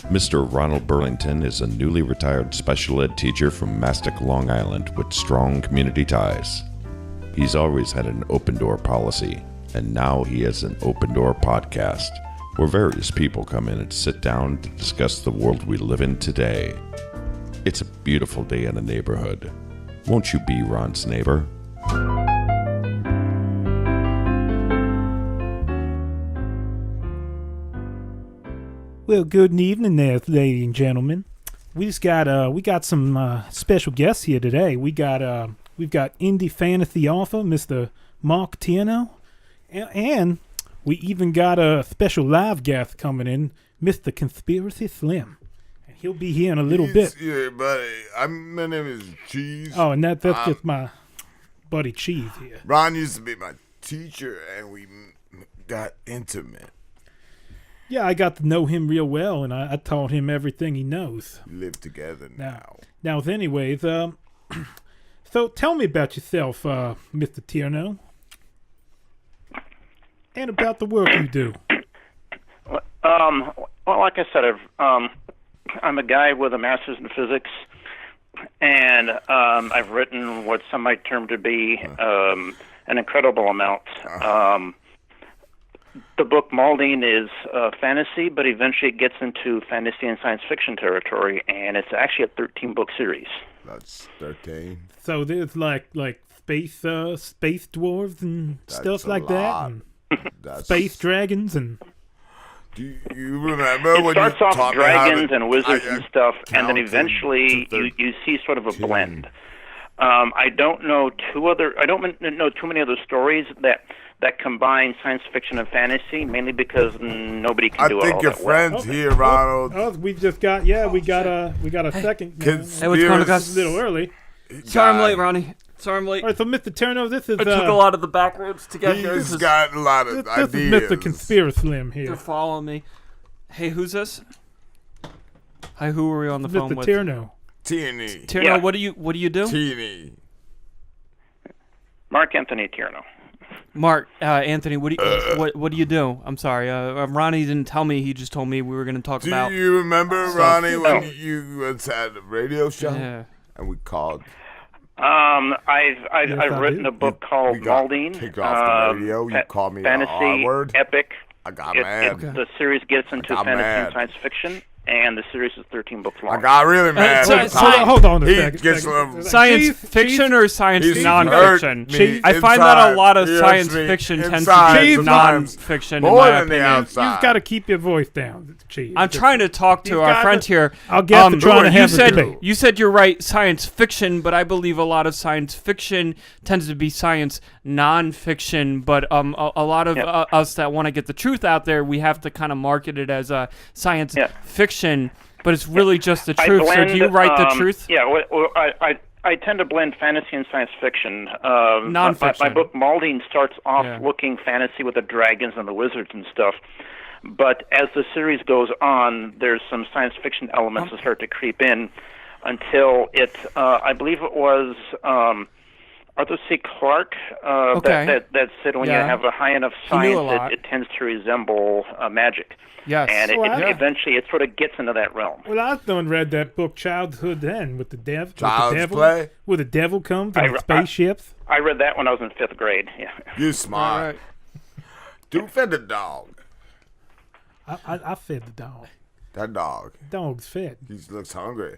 Mr. Ronald Burlington is a newly retired special ed teacher from Mastic, Long Island with strong community ties. He's always had an open door policy, and now he has an open door podcast where various people come in and sit down to discuss the world we live in today. It's a beautiful day in the neighborhood. Won't you be Ron's neighbor? Well, good evening there, ladies and gentlemen. We got some special guests here today. We've got indie fantasy author Mr. Mark Tierno, and we even got a special live guest coming in, Mr. Conspiracy Slim. And he'll be here in a little bit. Yeah, buddy. My name is Cheese. Oh, and that's just my buddy Cheese here. Ron used to be my teacher, and we got intimate. Yeah, I got to know him real well, and I taught him everything he knows. We live together now. Now, anyways, so tell me about yourself, Mr. Tierno, and about the work you do. Well, like I said, I'm a guy with a master's in physics, and I've written what some might term to be an incredible amount. The book Maldine is fantasy, but eventually it gets into fantasy and science fiction territory, and it's actually a 13-book series. That's 13. So there's like space dwarves and stuff like that, and space dragons and. Do you remember it when starts you off taught dragons me and wizards and stuff, and then counting eventually to you see sort of a blend. I don't know too many other stories that combine science fiction and fantasy, mainly because nobody can do it all I think your that well. friend's here, Ronald. Oh, we just got we got a second. Hey, what's going on, guys? A little early. Sorry I'm late, Ronnie. Sorry I'm late. All right, so Mr. Tierno, this is I took a lot of the back roads to get here. He's got a lot of this ideas. is Mr. Conspiracy Slim They're here. following me. Hey, who's this? Hi, who are we on the phone Mr. with? Tierno. Teeny. Tierno, Yeah. what do you do? Teeny. Mark Anthony Tierno. Mark, Anthony, what do you do? I'm sorry, Ronnie didn't tell me. He just told me we were going to talk about. Do you remember, stuff. Ronnie, when you once had a radio show? Yeah. And we called. I've written a book called We got Maldine. kicked off the radio. You called me the fantasy R-word. epic. I got mad. The series gets into got fantasy mad. and science fiction, and the series is 13 books long. I got really mad. so- one so- time. hold on a He second. gets some- Science Cheese- fiction or science He's nonfiction? hurt me I find that a lot of inside. science He hurts me fiction tends to inside be sometimes. nonfiction, in More my than the opinion. outside. You've got to keep your voice down, Cheese. I'm trying to talk to You've our got friend to- here. I'll get to trying to have a debate. You said you're right, science fiction, but I believe a lot of science fiction tends to be science nonfiction. But a lot of us that want to get the truth out there, we have to kind of market it as a science fiction. But it's really just the truth. So do you write the truth? Yeah, well, I tend to blend fantasy and science fiction. Nonfiction. My book Maldine starts off Yeah. looking fantasy with the dragons and the wizards and stuff. But as the series goes on, there's some science fiction elements that start to creep in until it, I believe it was Arthur C. Clarke that said when you have a high enough He knew a science, lot. it tends to resemble magic. Yes. And eventually it sort of gets into that realm. Well, I've done read that book, Childhood Then, with the devil. Child's Play? Where the devil comes in spaceships. I read that when I was in 5th grade. Yeah. You smart. Do fed the dog. I fed the dog. That dog. Dog's fed. He looks hungry.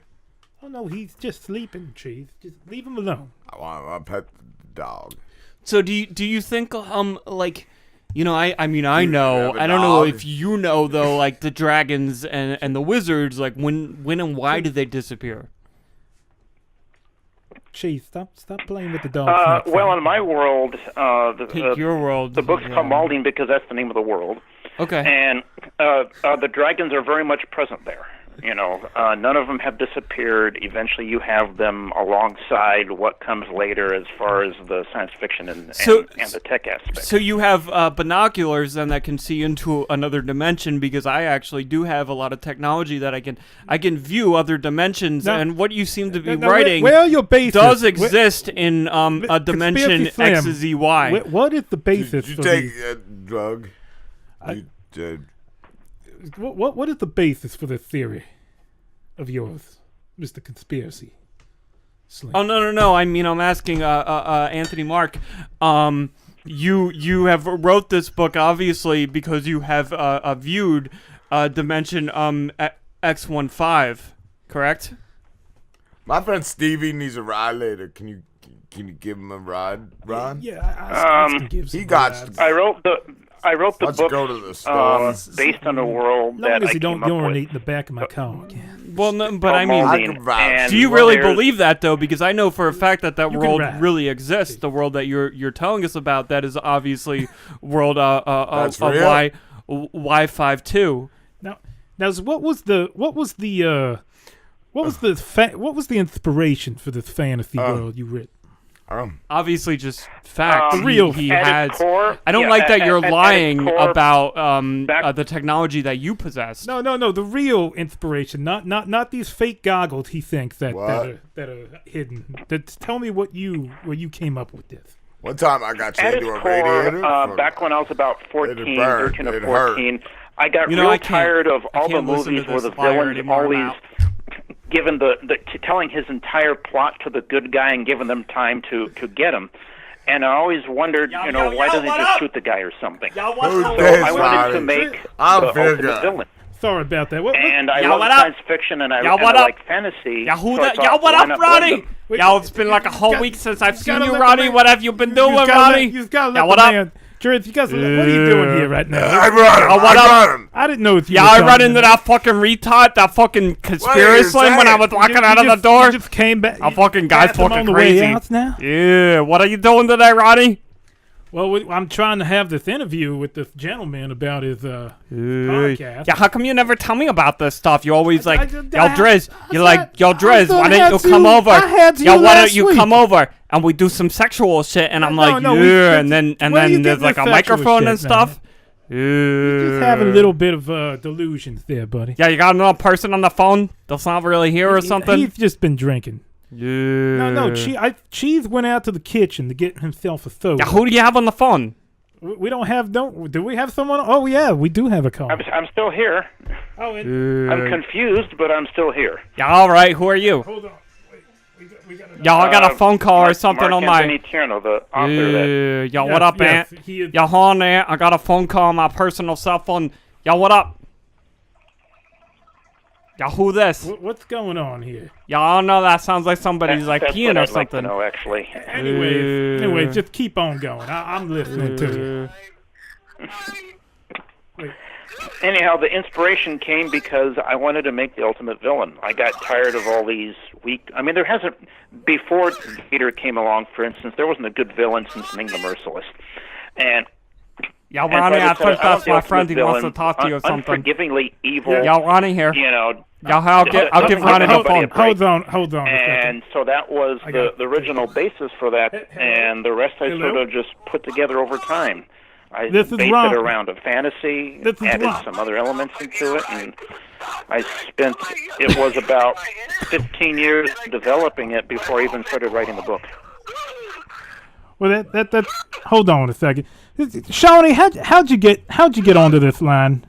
Oh, no, he's just sleeping, Cheese. Just leave him alone. I want to pet the dog. So do you think like, you know, I mean I know, have a I don't know dog? if you know though, like the dragons and the wizards, like when and why did they disappear? Cheese, stop playing with the dog. Well, in my world, Your world. the book's called Maldine because that's the name of the world. Okay. And the dragons are very much present there. None of them have disappeared. Eventually, you have them alongside what comes later as far as the science fiction and the tech aspect. So you have binoculars then that can see into another dimension, because I actually do have a lot of technology that I can view other dimensions, Now- and what you seem to be Now, writing where are your bases? does exist in a dimension Conspiracy X Slim, to Z Y. What is the basis Did you for take these? a drug? What is the basis for the theory of yours, Mr. Conspiracy Slim? Oh no! I mean, I'm asking Anthony Mark. You have wrote this book obviously because you have viewed dimension X15, correct? My friend Stevie needs a ride later. Can you give him a ride, Ron? Yeah, I can give He some got. rides. I wrote the Let's book go to the store. based on a world Long that as I you don't came up urinate with. in the back of my car again. Well, no, but I mean, I can vouch. And do you really there's- believe that though? Because I know for a fact that You can world rap. really exists. The world that you're telling us about, that is obviously world That's real? Y52. Now, what was the inspiration for this fantasy world you writ? Obviously, just facts. real- He at has. its core, I don't yeah, like that at- you're at its lying core, about back- the technology that you possess. No, the real inspiration, not these fake goggles. He thinks that What? are hidden. Tell me where you came up with this. One time I got At chained its to a core, radiator. back when I was about 14, burned. 13 or It hurt. 14, I got You know, real I can't- tired of I all the can't listen to movies where this the liar villains anymore, I'm always out. given telling his entire plot to the good guy and giving them time to get him. And I always wondered, Yo, why yo, doesn't he what just up? shoot the guy or something? Yo, what's Who's up? So this, I wanted to Ronnie? make I'm the bigger. ultimate villain. Sorry about that. What, And I Yo, love what up? science fiction, and I, Yo, and what I up? like fantasy. Yo, who so I that? thought, Yo, what why up, not blend Ronnie? them? Wait, Yo, it's been like a whole got- week since I've you seen gotta you, let the Ronnie. man- What have you been doing, gotta Ronnie? You've got to let Yeah, what the up? man. Drith, you guys, what are you doing here right now? I brought him. Yo, what I up? brought him. I didn't know if you. Yeah, were I coming. run into that fucking retard, that fucking conspiracy slim when I was walking out of the door. You just came back. A fucking guy's got them fucking on the crazy. Way out now? Yeah, what are you doing today, Ronnie? Well, I'm trying to have this interview with this gentleman about his podcast. Yeah, how come you never tell me about this stuff? You always like, yo, I- Driz. I You're thought- like, yo, I Driz, thought why I don't had you to- come over? I had Yo, you why don't last you week. come over and we do some sexual shit? And I'm like, no, yeah, and then where you there's getting like this a sexual microphone shit, and stuff. Just having a little bit of delusions there, buddy. Yeah, you got another person on the phone that's not really here or something. He's just been drinking. Yeah. No, Cheese went out to the kitchen to get himself a soda. Yeah, who do you have on the phone? We don't have. Do we have someone? Oh yeah, we do have a call. I'm still here. Oh, and, I'm confused, but I'm still here. Yeah, all right. Who are you? hold on. Wait, we got Yo, I got a phone call or something Mark on my. Anthony Tierno, the author that Yo, what up, yes, Ant? he is- Yo, hold on there. I got a phone call on my personal cell phone. Yo, what up? Yo, who this? What's going on here? Yo, I don't know. That sounds like somebody's like that's peeing what or I'd like to something. know, actually. Anyway, just keep on going. I'm listening to you. Wait. Anyhow, the inspiration came because I wanted to make the ultimate villain. I got tired of all these weak. I mean, there hasn't before Vader came along. For instance, there wasn't a good villain since Ming the Merciless, and Yo, and Ronnie, so I said, think I want that's the my ultimate friend. He wants to villain, talk to you or something. Unforgivingly evil. Yo, Ronnie here. You know. Yo, I'll give Nothing Ronnie the like phone. anybody. Hold on a second. And so that was got the original basis for that, and the rest I Hello? sort of just put together over time. I This is based Ron. it around a fantasy, This is added Ron. some other elements into it, and I spent, it was about 15 years developing it before I even started writing the book. Well, that's. Hold on a second, Shawnee. How'd you get onto this line?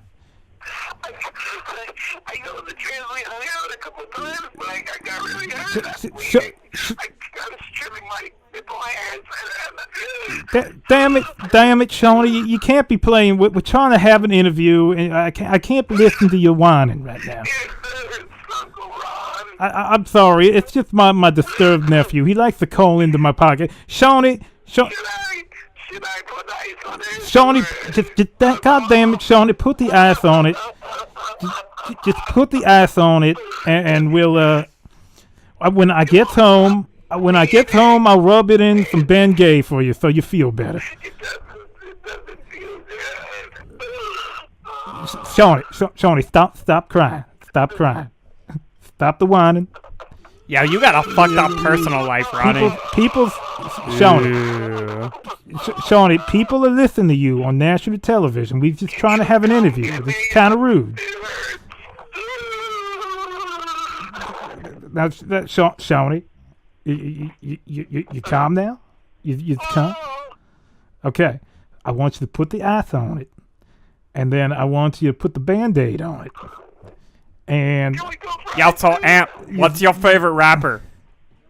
I know the translate hung out a couple times, but I got really hurt. I was trimming my nipple hairs. Damn it, Shawnee! You can't be playing. We're trying to have an interview, and I can't listen to you whining right now. Uncle Ron. I'm sorry. It's just my disturbed nephew. He likes to call into my pocket. Shawnee, Should I put ice on it? Shawnee, just God damn it, Shawnee, put the ice on it. Just put the ice on it, and we'll. When I get home, I'll rub it in some Bengay for you, so you feel better. It doesn't feel good. Shawnee, stop crying. Stop crying. Stop the whining. Yeah, you got a fucked up personal life, Ronnie. Shawnee, people are listening to you on national television. We're just trying to have an interview. This is kind of rude. Now, Shawnee, you calm now? You calm? Okay. I want you to put the ice on it. And then I want you to put the Band-Aid on it. And... Yo, so, Amp, what's your favorite rapper?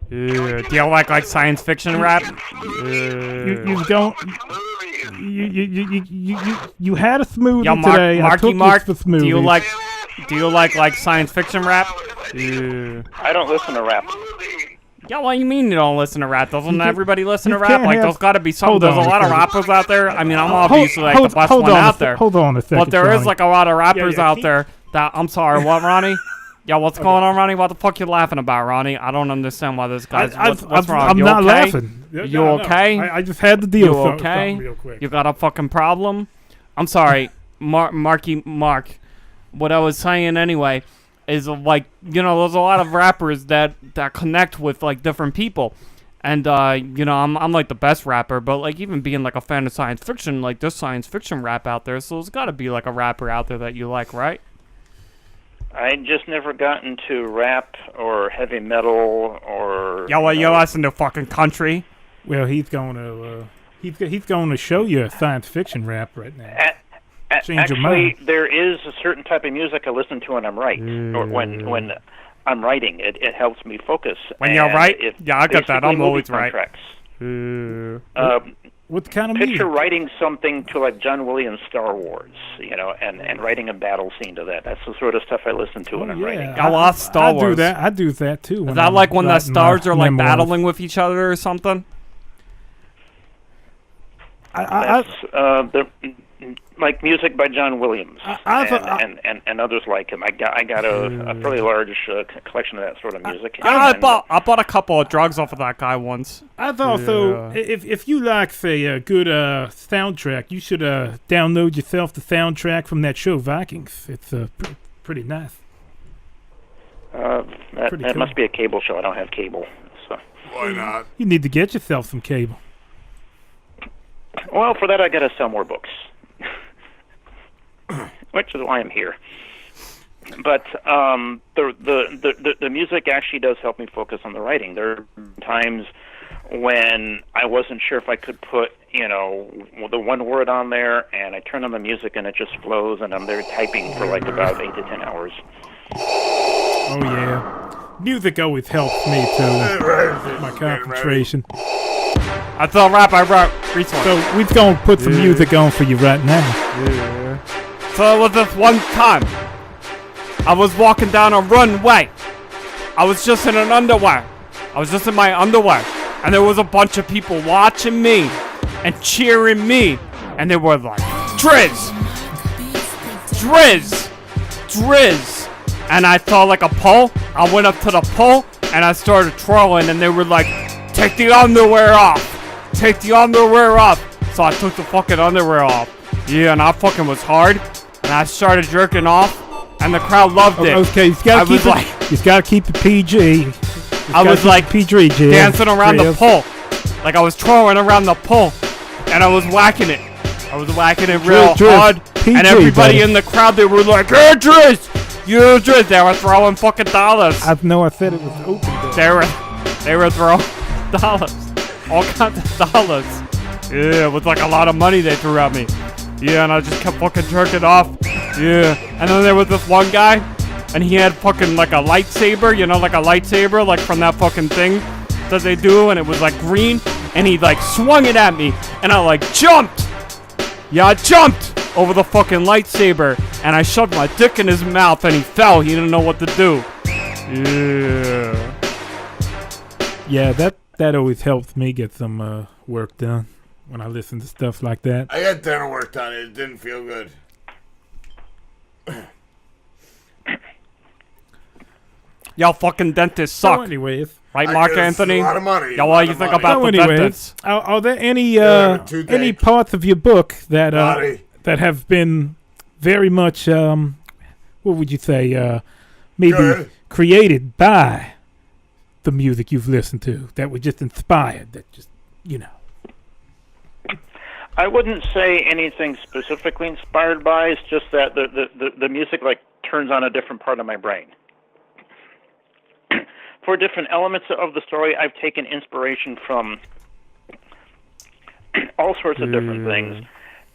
Do you like science fiction rap? You had a smoothie Yo, today. Marky Mark, the smoothie. do you like science fiction rap? I don't listen to rap. Yeah, what do you mean you don't listen to rap? Doesn't everybody listen to you rap? can't Like, have- there's got to be some. Hold There's on a a lot of second. rappers out there. I mean, I'm obviously like the best one out there. Hold on a second. But there is Shawnee. like a lot of rappers yeah, out keep- there that I'm sorry, what, Ronnie? Yeah, what's going on, Ronnie? What the fuck you laughing about, Ronnie? I don't understand why this guy's. What's wrong? I'm You not okay? laughing. You okay? I just had to deal You with okay? something real quick. You got a fucking problem? I'm sorry, Marky Mark. What I was saying anyway is like, you know, there's a lot of rappers that connect with like different people. And, you know, I'm like the best rapper, but, like, even being, like, a fan of science fiction, like, there's science fiction rap out there, so there's got to be, like, a rapper out there that you like, right? I just never got into rap or heavy metal or. Yeah, well, you listen to fucking country. Well, he's going to he's going to show you a science fiction rap right now. Change your mind. Actually, there is a certain type of music I listen to when I'm writing, or when I'm writing. It helps me focus. When you're and right? it's Yeah, I got that. basically I'm always movie right. soundtracks. What kind of Picture music? writing something to like John Williams' Star Wars, you know, and writing a battle scene to that. That's the sort of stuff I listen to when I'm writing. I love Star I do Wars. that. I do that too. Is that like when the stars are, like, battling with each other or something? That's like music by John Williams and others like him. I got a fairly large collection of that sort of music. I bought a couple of drugs off of that guy once. I've also, if you like, say, a good soundtrack, you should download yourself the soundtrack from that show Vikings. It's pretty nice. That cool. must be a cable show. I don't have cable, so. Why not? You need to get yourself some cable. Well, for that I got to sell more books, which is why I'm here. But the music actually does help me focus on the writing. There are times when I wasn't sure if I could put, you know, the one word on there, and I turn on the music and it just flows, and I'm there typing for like about 8 to 10 hours. Oh yeah, music always helps me too. My concentration. That's all rap I wrote recently. So we're gonna put some music on for you right now. So it was this one time. I was walking down a runway. I was just in an underwear. I was just in my underwear. And there was a bunch of people watching me and cheering me. And they were like, Driz! Driz! Driz! And I saw like a pole. I went up to the pole and I started twirling. And they were like, take the underwear off. Take the underwear off. So I took the fucking underwear off. Yeah, and I fucking was hard. And I started jerking off. And the crowd loved it. Okay, you gotta keep it PG. I was like PG, Jim. dancing around the pole. Like I was twirling around the pole. And I was whacking it. I was whacking it real hard. PG, and everybody buddy. in the crowd, they were like, hey, Driz! You Driz! They were throwing fucking dollars. I know I said it was open door. They were throwing dollars. All kinds of dollars. Yeah, with like a lot of money they threw at me. Yeah, and I just kept fucking jerking off. Yeah. And then there was this one guy, and he had fucking like a lightsaber, you know, like a lightsaber, like from that fucking thing that they do, and it was like green, and he like swung it at me, and I like jumped. Yeah, I jumped over the fucking lightsaber, and I shoved my dick in his mouth, and he fell. He didn't know what to do. Yeah. Yeah, that always helps me get some work done when I listen to stuff like that. I got dental work done. It didn't feel good. Y'all fucking dentists So suck. anyways, Right, I Mark guess Anthony? A lot of money. Yeah, what do you think about the dentists? are there any toothache. parts of your book that Body. that have been very much what would you say maybe Good. created by the music you've listened to that were just inspired, that just, you know. I wouldn't say anything specifically inspired by. It's just that the music like turns on a different part of my brain. For different elements of the story, I've taken inspiration from all sorts of different things.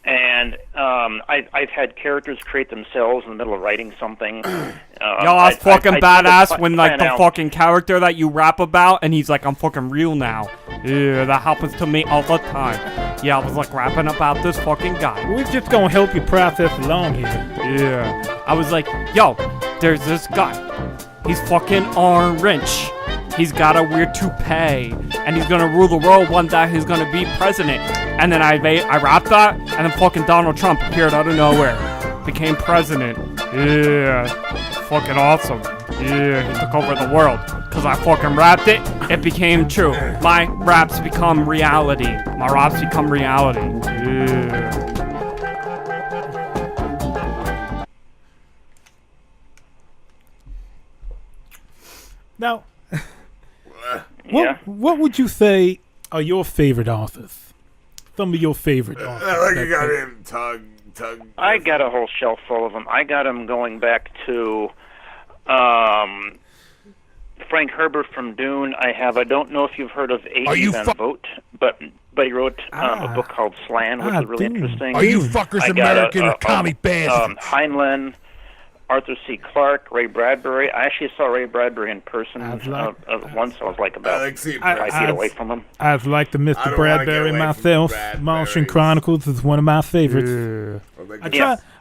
And I've had characters create themselves in the middle of writing something. Yo, that's fucking badass when, like, the fucking character that you rap about, and he's like, I'm fucking real now. Yeah, that happens to me all the time. Yeah, I was, like, rapping about this fucking guy. We're just gonna help you process along here. Yeah. I was like, yo, there's this guy. He's fucking orange. He's got a weird toupee, and he's gonna rule the world one day. He's gonna be president. And then I rapped that, and then fucking Donald Trump appeared out of nowhere, became president. Yeah, fucking awesome. Yeah, he took over the world. Cause I fucking rapped it, it became true. My raps become reality. My raps become reality. Yeah. Now, Yeah. what would you say are your favorite authors? Some of your favorite authors. Like you got him, Tug. I got a whole shelf full of them. I got them going back to Frank Herbert from Dune. I don't know if you've heard of A.J. Van Vogt, but he wrote a book called Slan, which is really interesting. Are you fuckers American or commie bastards? Heinlein, Arthur C. Clarke, Ray Bradbury. I actually saw Ray Bradbury in person once. I was like about 5 feet away from him. I'd like to Mr. Bradbury myself. Martian Chronicles is one of my favorites.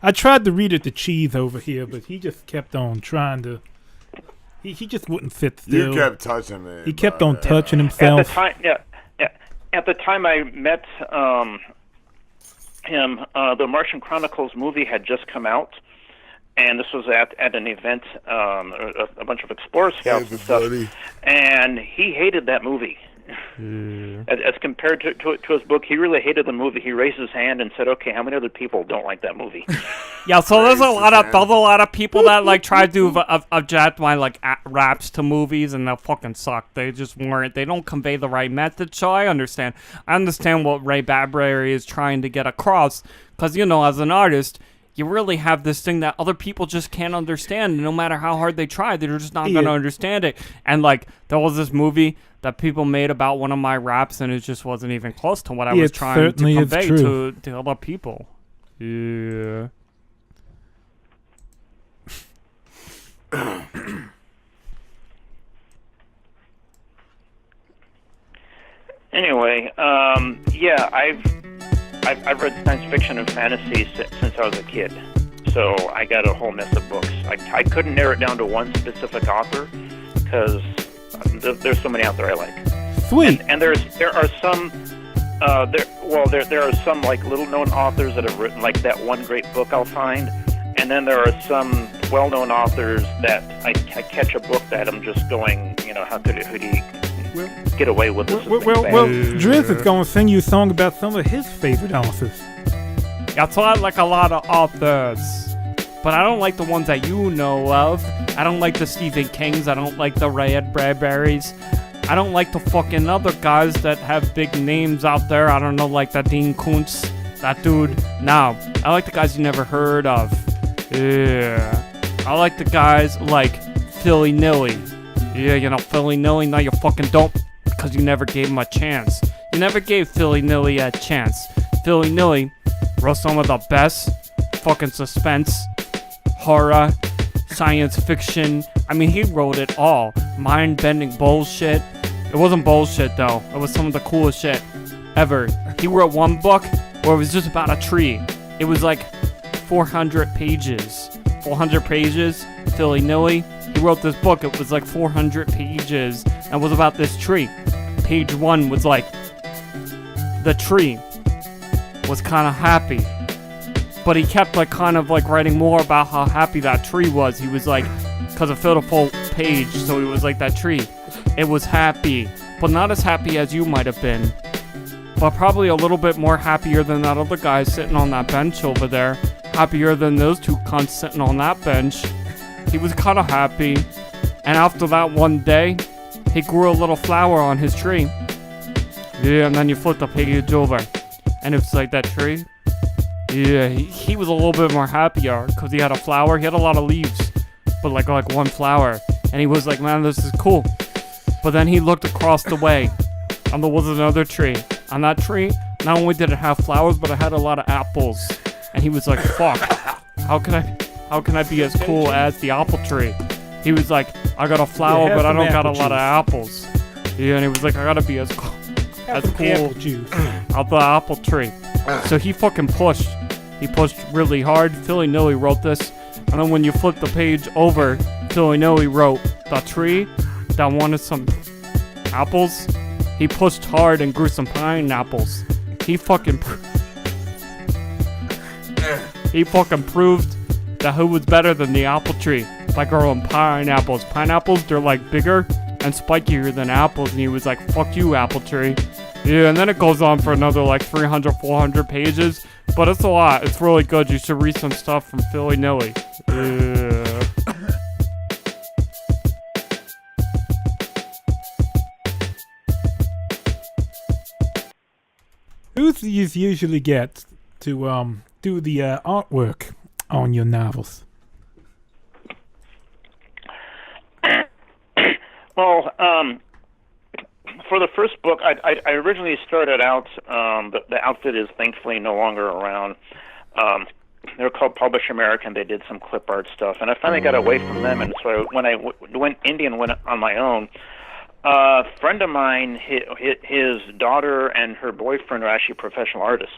I tried to read it to Cheese over here, but he just kept on trying to. He just wouldn't sit still. You kept touching it. He kept on touching himself. At the time I met him, the Martian Chronicles movie had just come out. And this was at an event, a bunch of Explorer Scouts and stuff, and he hated that movie. As compared to his book, he really hated the movie. He raised his hand and said, "Okay, how many other people don't like that movie?" Yeah, so there's a lot of people that like try to object my like raps to movies, and they fucking suck. They just weren't. They don't convey the right message. So I understand. I understand what Ray Bradbury is trying to get across, because as an artist, you really have this thing that other people just can't understand. And no matter how hard they try, they're just not going to understand it. And, like, there was this movie that people made about one of my raps, and it just wasn't even close to what I was trying to convey to other people. Yeah. Anyway, I've read science fiction and fantasy since I was a kid, so I got a whole mess of books. I couldn't narrow it down to one specific author because there's so many out there I like. Sweet. And there are some there are some like little known authors that have written like that one great book I'll find, and then there are some well known authors that I catch a book that I'm just going, how could he get away with this? Well, Driz is going to sing you a song about some of his favorite authors. Yeah, so I like a lot of authors, but I don't like the ones that you know of. I don't like the Stephen Kings. I don't like the Ray Bradburys. I don't like the fucking other guys that have big names out there. I don't know, like that Dean Koontz, that dude. No, I like the guys you never heard of. Yeah, I like the guys like Philly Nilly. Yeah, Philly Nilly, now you fucking don't, because you never gave him a chance. You never gave Philly Nilly a chance. Philly Nilly wrote some of the best fucking suspense, horror, science fiction. I mean, he wrote it all. Mind-bending bullshit. It wasn't bullshit, though. It was some of the coolest shit ever. He wrote one book where it was just about a tree. It was like 400 pages. 400 pages, Philly Nilly. He wrote this book, it was like 400 pages, and it was about this tree. Page 1 was like, the tree was kind of happy. But he kept like kind of like writing more about how happy that tree was. He was like, because it filled a full page, so he was like, that tree, it was happy. But not as happy as you might have been. But probably a little bit more happier than that other guy sitting on that bench over there. Happier than those two cunts sitting on that bench. He was kind of happy. And after that one day, he grew a little flower on his tree. Yeah, and then you flip the page over, and it's like that tree. Yeah, he was a little bit more happier because he had a flower. He had a lot of leaves, but like one flower. And he was like, man, this is cool. But then he looked across the way, and there was another tree. On that tree, not only did it have flowers, but it had a lot of apples. And he was like, fuck, how can I be as cool as the apple tree? He was like, I got a flower, but I don't got a lot of apples. Yeah, and he was like, I gotta be as cool as Apple juice. of the apple tree. So he fucking pushed. He pushed really hard. Philly Nilly wrote this. And then when you flip the page over, Philly Nilly wrote the tree that wanted some apples. He pushed hard and grew some pineapples. He fucking proved that who was better than the apple tree by growing pineapples. Pineapples, they're like bigger and spikier than apples. And he was like, fuck you, apple tree. Yeah, and then it goes on for another like 300, 400 pages. But it's a lot. It's really good. You should read some stuff from Philly Nilly. Yeah. Who do you usually get to do the artwork on your novels? Well, for the first book, I originally started out. The outfit is thankfully no longer around. They were called Publish American. They did some clip art stuff, and I finally got away from them. And so when I went indie and went on my own, a friend of mine, his daughter and her boyfriend are actually professional artists.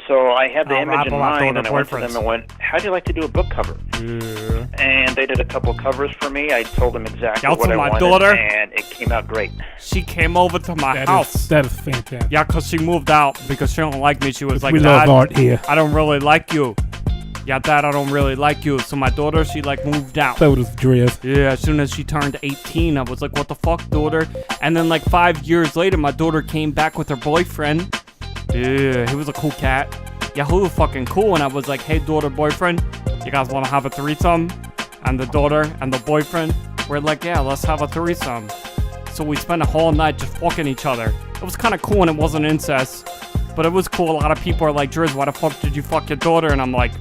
So I had the image in mind, and I went to them and went, how do you like to do a book cover? Yeah. And they did a couple of covers for me. I told them exactly Y'all what I my wanted, daughter? and it came out great. She came over to my house. That is fantastic. Yeah, because she moved out because she don't like me. She was like, We Dad, love art here. I don't really like you. Yeah, Dad, I don't really like you. So my daughter, she like moved out. So does Drift. Yeah, as soon as she turned 18, I was like, what the fuck, daughter? And then like 5 years later, my daughter came back with her boyfriend. Yeah, he was a cool cat. Yeah, he was fucking cool. And I was like, hey, daughter, boyfriend, you guys want to have a threesome? And the daughter and the boyfriend were like, yeah, let's have a threesome. So we spent a whole night just fucking each other. It was kind of cool and it wasn't incest. But it was cool. A lot of people are like, Driz, why the fuck did you fuck your daughter? And I'm like,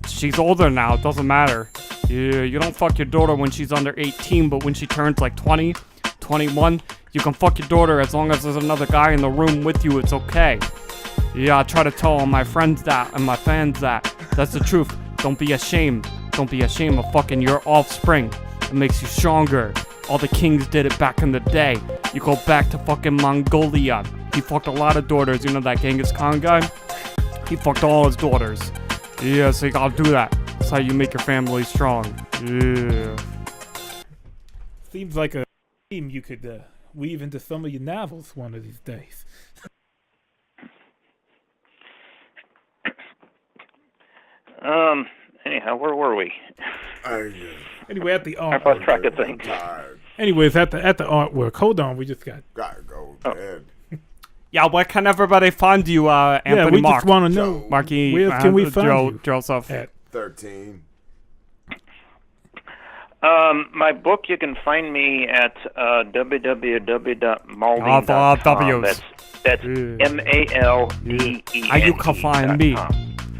she's older now. It doesn't matter. Yeah, you don't fuck your daughter when she's under 18, but when she turns like 20, 21, you can fuck your daughter as long as there's another guy in the room with you. It's okay. Yeah, I try to tell all my friends that and my fans that. That's the truth. Don't be ashamed. Don't be ashamed of fucking your offspring. It makes you stronger. All the kings did it back in the day. You go back to fucking Mongolia. He fucked a lot of daughters. You know that Genghis Khan guy? He fucked all his daughters. Yeah, so you gotta do that. That's how you make your family strong. Yeah. Seems like a theme you could weave into some of your novels one of these days. Anyhow, where were we? Anyway, at the I artwork. lost track of things. Anyways, at the artwork. Hold on, we just got. Gotta go to bed. Yeah, where can everybody find you, Anthony Yeah, we Mark? just want to know. Marky, Where can we find you? Joseph. At 13. My book, you can find me at www.malding.com. That's MALDEEN. You can find me at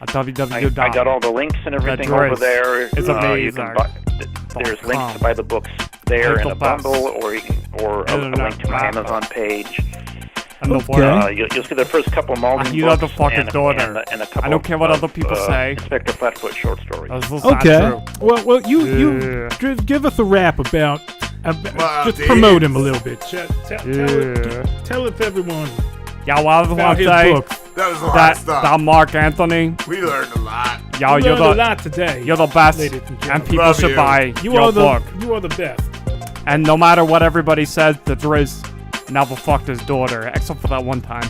www. I got all the links and everything over there. It's You amazing. can there's links to buy the books there in a bundle, or a link to my Amazon page. And the Okay. You'll see the first couple Malding You love books the fucking and, daughter. and a couple I don't care what other people say. Inspector Flatfoot short stories. This is not Okay. true. Well, you Yeah. give us a rap about Well, just dude. promote him a little bit. Tell it to everyone Yeah, well, I was about want to his say books. That was a lot that of stuff. Mark Anthony, We learned a lot. yo, You you're learned a the lot today. you're the best, ladies and and gentlemen. people Love should you. buy You your are book. the best. And no matter what everybody says, the Driz never fucked his daughter, except for that one time.